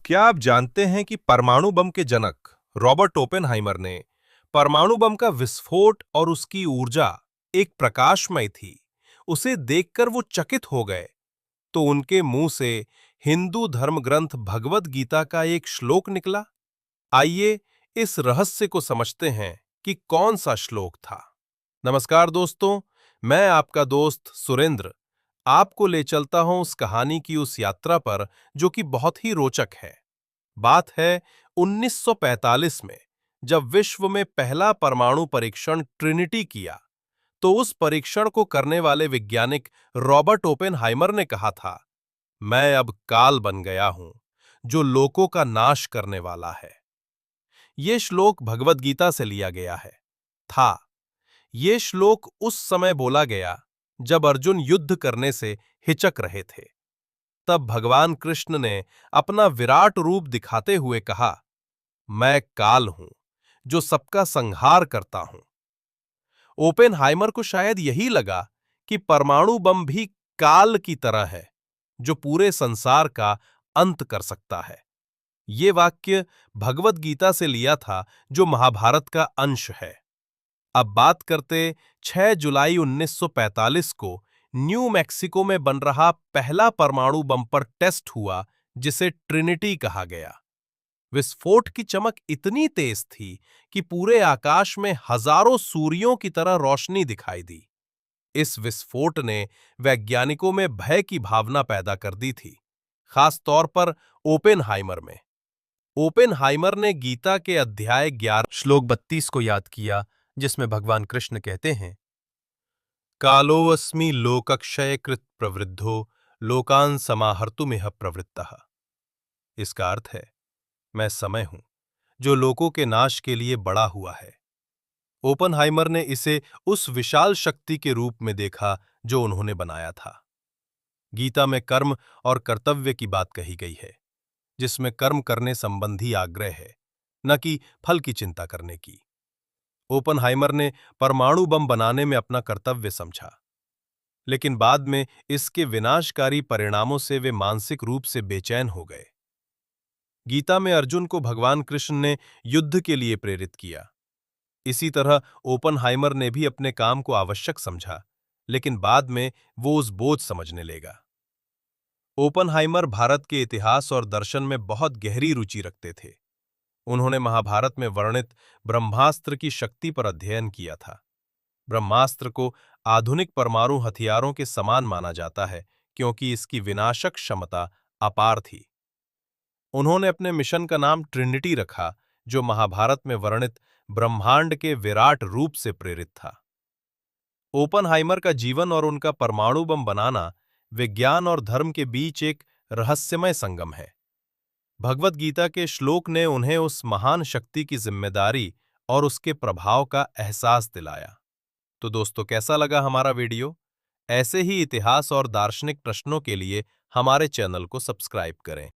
क्या आप जानते हैं कि परमाणु बम के जनक रॉबर्ट ओपेनहाइमर ने परमाणु बम का विस्फोट और उसकी ऊर्जा एक प्रकाशमय थी। उसे देखकर वो चकित हो गए तो उनके मुंह से हिंदू धर्म ग्रंथ भगवद गीता का एक श्लोक निकला। आइए इस रहस्य को समझते हैं कि कौन सा श्लोक था। नमस्कार दोस्तों, मैं आपका दोस्त सुरेंद्र आपको ले चलता हूं उस कहानी की उस यात्रा पर जो कि बहुत ही रोचक है। बात है 1945 में, जब विश्व में पहला परमाणु परीक्षण ट्रिनिटी किया। तो उस परीक्षण को करने वाले वैज्ञानिक रॉबर्ट ओपेनहाइमर ने कहा था, मैं अब काल बन गया हूं जो लोकों का नाश करने वाला है। ये श्लोक भगवद गीता से लिया गया है। था ये श्लोक उस समय बोला गया जब अर्जुन युद्ध करने से हिचक रहे थे। तब भगवान कृष्ण ने अपना विराट रूप दिखाते हुए कहा, मैं काल हूं जो सबका संहार करता हूं। ओपेनहाइमर को शायद यही लगा कि परमाणु बम भी काल की तरह है जो पूरे संसार का अंत कर सकता है। ये वाक्य भगवद गीता से लिया था जो महाभारत का अंश है। अब बात करते 6 जुलाई 1945 को न्यू मैक्सिको में बन रहा पहला परमाणु बम पर टेस्ट हुआ जिसे ट्रिनिटी कहा गया। विस्फोट की चमक इतनी तेज थी कि पूरे आकाश में हजारों सूर्यों की तरह रोशनी दिखाई दी। इस विस्फोट ने वैज्ञानिकों में भय की भावना पैदा कर दी थी, खास तौर पर ओपेनहाइमर में। ओपेनहाइमर ने गीता के अध्याय 11 श्लोक 32 को याद किया, जिसमें भगवान कृष्ण कहते हैं, कालोऽस्मि लोकक्षयकृत प्रवृद्धो लोकान् समाहर्तुमिह प्रवृत्तः। इसका अर्थ है, मैं समय हूं जो लोकों के नाश के लिए बड़ा हुआ है। ओपेनहाइमर ने इसे उस विशाल शक्ति के रूप में देखा जो उन्होंने बनाया था। गीता में कर्म और कर्तव्य की बात कही गई है, जिसमें कर्म करने संबंधी आग्रह है, न कि फल की चिंता करने की। ओपेनहाइमर ने परमाणु बम बनाने में अपना कर्तव्य समझा, लेकिन बाद में इसके विनाशकारी परिणामों से वे मानसिक रूप से बेचैन हो गए। गीता में अर्जुन को भगवान कृष्ण ने युद्ध के लिए प्रेरित किया। इसी तरह ओपेनहाइमर ने भी अपने काम को आवश्यक समझा, लेकिन बाद में वो उस बोझ समझने लगा। ओपेनहाइमर भारत के इतिहास और दर्शन में बहुत गहरी रुचि रखते थे। उन्होंने महाभारत में वर्णित ब्रह्मास्त्र की शक्ति पर अध्ययन किया था। ब्रह्मास्त्र को आधुनिक परमाणु हथियारों के समान माना जाता है क्योंकि इसकी विनाशक क्षमता अपार थी। उन्होंने अपने मिशन का नाम ट्रिनिटी रखा, जो महाभारत में वर्णित ब्रह्मांड के विराट रूप से प्रेरित था। ओपेनहाइमर का जीवन और उनका परमाणु बम बनाना विज्ञान और धर्म के बीच एक रहस्यमय संगम है। भगवद गीता के श्लोक ने उन्हें उस महान शक्ति की जिम्मेदारी और उसके प्रभाव का एहसास दिलाया। तो दोस्तों, कैसा लगा हमारा वीडियो? ऐसे ही इतिहास और दार्शनिक प्रश्नों के लिए हमारे चैनल को सब्सक्राइब करें।